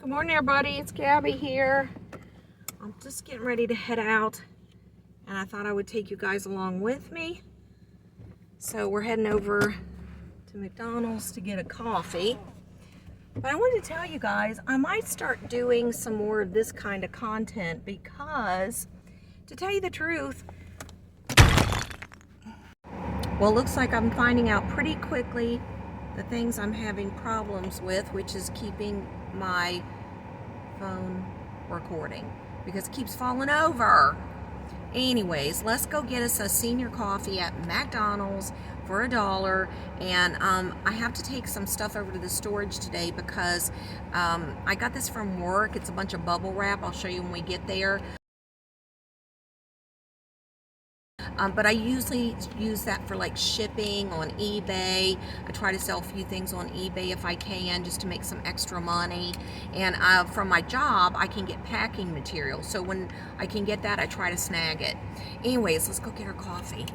Good morning, everybody. It's Gabby here. I'm just getting ready to head out, and I thought I would take you guys along with me. So we're heading over to McDonald's to get a coffee. But I wanted to tell you guys, I might start doing some more of this kind of content because, to tell you the truth, well, it looks like I'm finding out pretty quickly the things I'm having problems with, which is keeping my phone recording because it keeps falling over. Anyways, let's go get us a senior coffee at McDonald's for $1. And I have to take some stuff over to the storage today because I got this from work. It's a bunch of bubble wrap. I'll show you when we get there. But I usually use that for like shipping on eBay. I try to sell a few things on eBay if I can, just to make some extra money. And from my job, I can get packing material. So when I can get that, I try to snag it. Anyways, let's go get our coffee.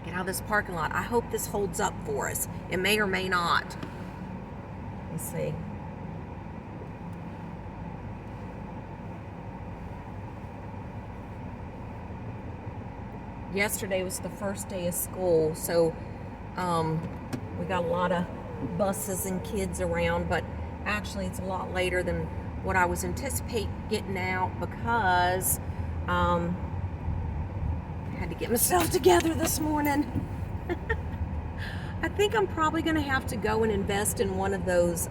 Get out of this parking lot. I hope this holds up for us. It may or may not. Let's see. Yesterday was the first day of school, so we got a lot of buses and kids around, but actually it's a lot later than what I was anticipating getting out because I had to get myself together this morning. I think I'm probably going to have to go and invest in one of those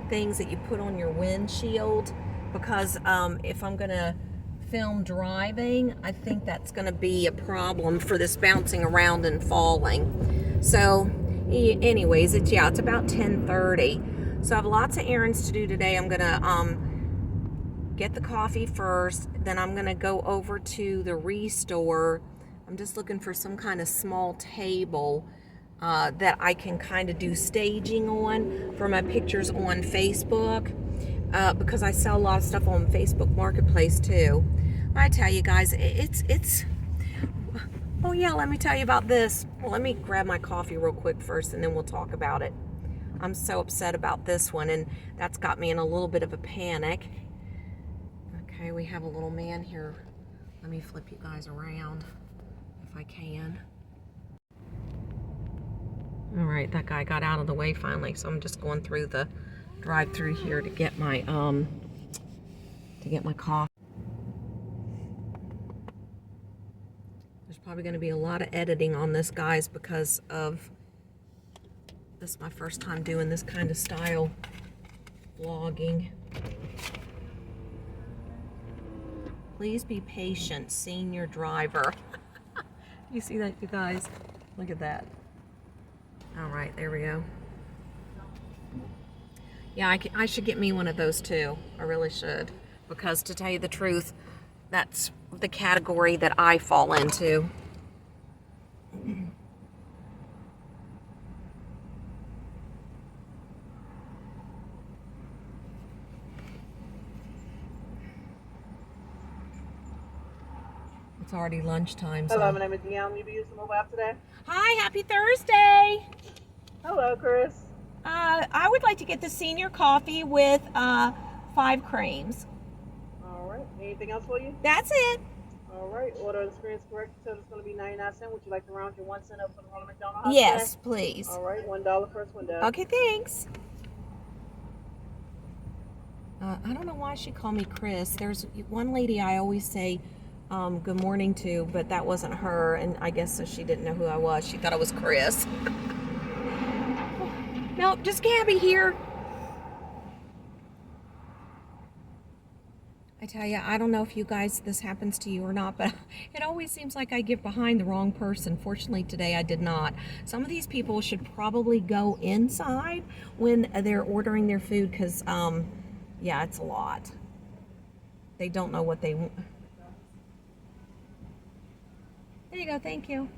things that you put on your windshield because if I'm going to film driving, I think that's going to be a problem for this bouncing around and falling. So anyways, it's about 10:30. So I have lots of errands to do today. I'm going to get the coffee first, then I'm going to go over to the Restore. I'm just looking for some kind of small table that I can kind of do staging on for my pictures on Facebook. Because I sell a lot of stuff on Facebook Marketplace too. I tell you guys, oh yeah, let me tell you about this. Well, let me grab my coffee real quick first and then we'll talk about it. I'm so upset about this one and that's got me in a little bit of a panic. Okay, we have a little man here. Let me flip you guys around if I can. All right, that guy got out of the way finally, so I'm just going through the drive-through here to get my coffee. There's probably going to be a lot of editing on this, guys, because of this is my first time doing this kind of style vlogging. Please be patient, senior driver. You see that, you guys? Look at that. All right, there we go. Yeah, I should get me one of those too. I really should. Because to tell you the truth, that's the category that I fall into. It's already lunchtime. Hello, my name is Deanne. You be using the mobile app today? Hi, happy Thursday. Hello, Chris. I would like to get the senior coffee with 5 creams. All right. Anything else for you? That's it. All right. Order on the screen is correct. So it's going to be 99 cents. Would you like to round your 1 cent up for the Ronald McDonald House Yes, today? please. All right. $1 first window. Okay, thanks. I don't know why she called me Chris. There's one lady I always say good morning to, but that wasn't her, and I guess so she didn't know who I was. She thought I was Chris. Nope, just Gabby here. I tell you, I don't know if you guys, this happens to you or not, but it always seems like I get behind the wrong person. Fortunately, today I did not. Some of these people should probably go inside when they're ordering their food because, yeah, it's a lot. They don't know what they want. There you go, thank you.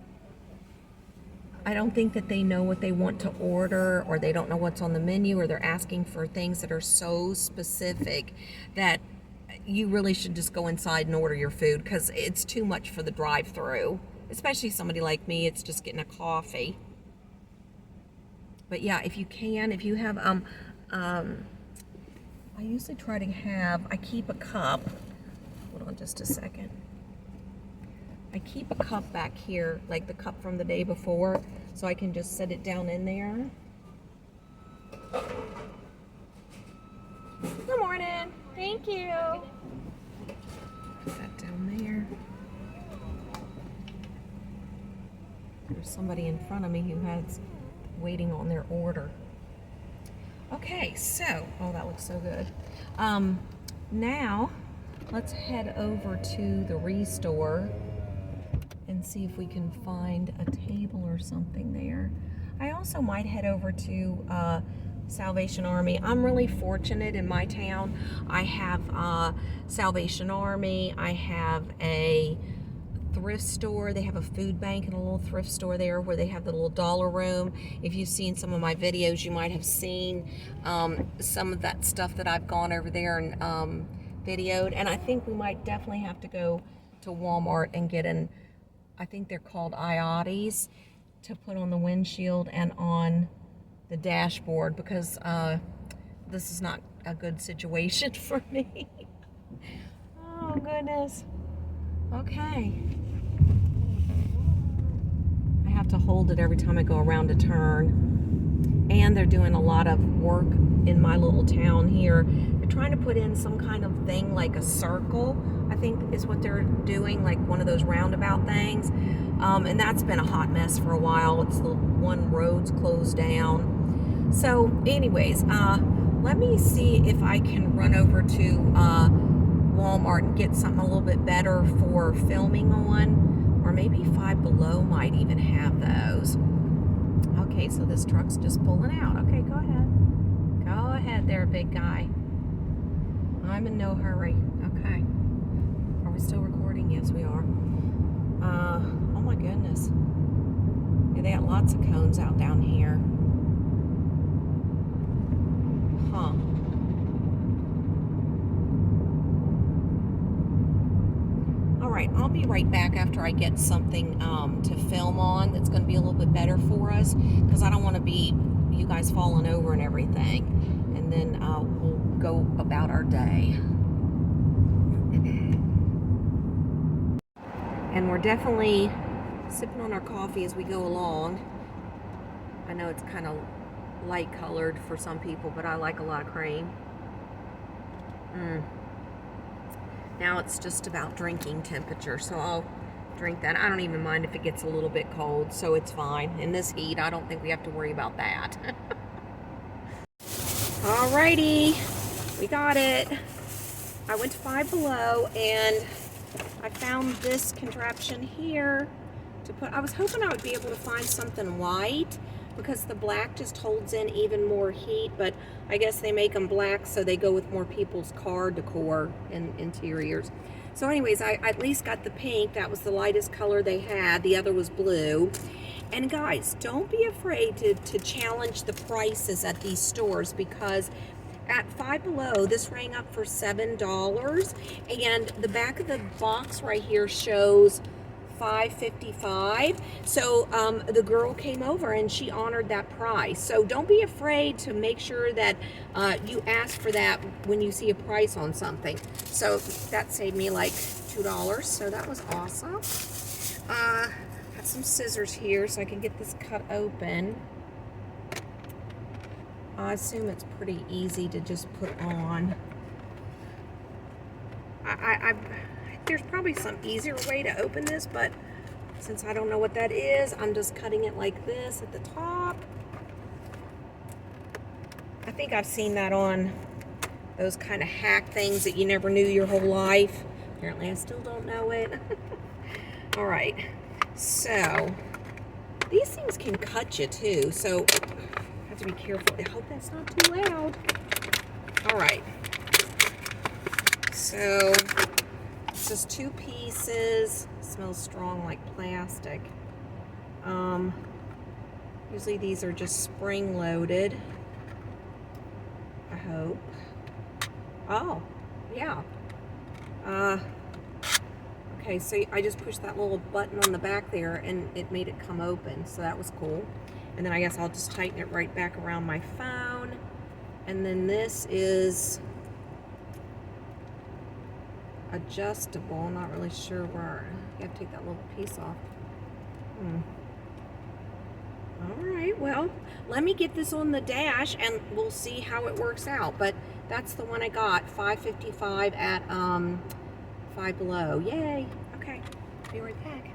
I don't think that they know what they want to order, or they don't know what's on the menu, or they're asking for things that are so specific that you really should just go inside and order your food because it's too much for the drive-through. Especially somebody like me, it's just getting a coffee. But yeah, if you can, if you have I usually try to have, I keep a cup. Hold on just a second. I keep a cup back here, like the cup from the day before, so I can just set it down in there. Good morning. Thank you. Put that down there. There's somebody in front of me who has waiting on their order. Okay, so, oh, that looks so good. Now, let's head over to the Restore and see if we can find a table or something there. I also might head over to Salvation Army. I'm really fortunate in my town. I have Salvation Army. I have a thrift store. They have a food bank and a little thrift store there where they have the little dollar room. If you've seen some of my videos, you might have seen some of that stuff that I've gone over there and videoed. And I think we might definitely have to go to Walmart and get an, I think they're called IOTIs, to put on the windshield and on the dashboard, because this is not a good situation for me. Oh goodness. Okay. I have to hold it every time I go around a turn. And they're doing a lot of work in my little town here. They're trying to put in some kind of thing like a circle, I think is what they're doing, like one of those roundabout things. And that's been a hot mess for a while. It's the one road's closed down. So anyways, let me see if I can run over to Walmart and get something a little bit better for filming on, or maybe Five Below might even have those. Okay, so this truck's just pulling out. Okay, go ahead. Go ahead there, big guy. I'm in no hurry. Okay. Are we still recording? Yes, we are. Oh my goodness. Yeah, they got lots of cones out down here. Huh. Alright, I'll be right back after I get something to film on that's going to be a little bit better for us, because I don't want to be you guys falling over and everything, and then we'll go about our day. And we're definitely sipping on our coffee as we go along. I know it's kind of light colored for some people, but I like a lot of cream. Now it's just about drinking temperature, so I'll drink that. I don't even mind if it gets a little bit cold, so it's fine. In this heat, I don't think we have to worry about that. Alrighty, we got it. I went to Five Below and I found this contraption here to put. I was hoping I would be able to find something white, because the black just holds in even more heat, but I guess they make them black so they go with more people's car decor and interiors. So anyways, I at least got the pink. That was the lightest color they had. The other was blue. And guys, don't be afraid to challenge the prices at these stores, because at Five Below, this rang up for $7, and the back of the box right here shows $5.55. So the girl came over and she honored that price. So don't be afraid to make sure that you ask for that when you see a price on something. So that saved me like $2, so that was awesome. Got some scissors here so I can get this cut open. I assume it's pretty easy to just put on. There's probably some easier way to open this, but since I don't know what that is, I'm just cutting it like this at the top. I think I've seen that on those kind of hack things that you never knew your whole life. Apparently I still don't know it. All right, so these things can cut you too, so I have to be careful. I hope that's not too loud. All right, so it's just 2 pieces. It smells strong like plastic. Usually these are just spring loaded, I hope. Oh, yeah. Okay, so I just pushed that little button on the back there and it made it come open, so that was cool. And then I guess I'll just tighten it right back around my phone. And then this is adjustable. Not really sure where. You have to take that little piece off. All right, well, let me get this on the dash and we'll see how it works out. But that's the one I got, 555 at Five Below. Yay. Okay, be right back.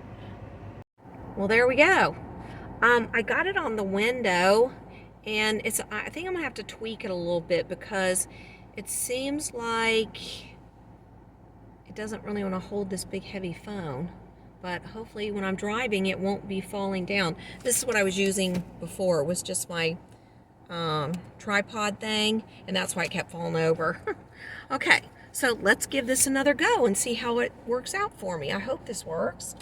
Well, there we go. I got it on the window, and I think I'm gonna have to tweak it a little bit because it seems like it doesn't really want to hold this big heavy phone. But hopefully when I'm driving, it won't be falling down. This is what I was using before. It was just my tripod thing, and that's why it kept falling over. Okay, so let's give this another go and see how it works out for me. I hope this works.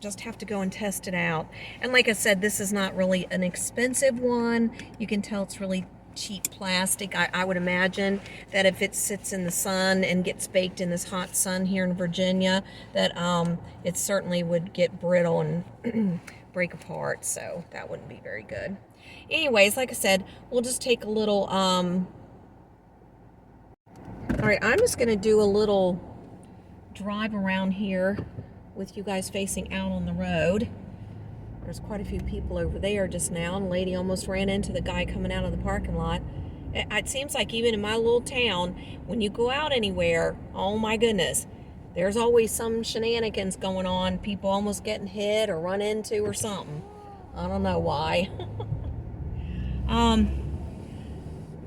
Just have to go and test it out. And like I said, this is not really an expensive one. You can tell it's really cheap plastic. I would imagine that if it sits in the sun and gets baked in this hot sun here in Virginia, that it certainly would get brittle and break apart, so that wouldn't be very good. Anyways, like I said, we'll just take a little all right, I'm just gonna do a little drive around here with you guys facing out on the road. There's quite a few people over there just now, and a lady almost ran into the guy coming out of the parking lot. It seems like even in my little town, when you go out anywhere, oh my goodness, there's always some shenanigans going on, people almost getting hit or run into or something. I don't know why.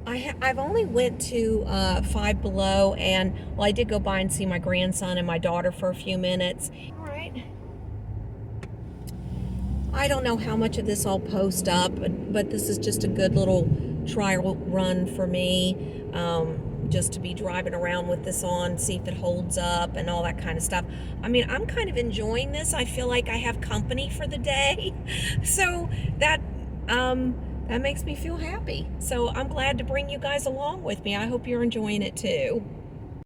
I've only went to Five Below, and well, I did go by and see my grandson and my daughter for a few minutes. All right. I don't know how much of this I'll post up, but this is just a good little trial run for me, just to be driving around with this on, see if it holds up and all that kind of stuff. I mean, I'm kind of enjoying this. I feel like I have company for the day, so that makes me feel happy. So I'm glad to bring you guys along with me. I hope you're enjoying it too.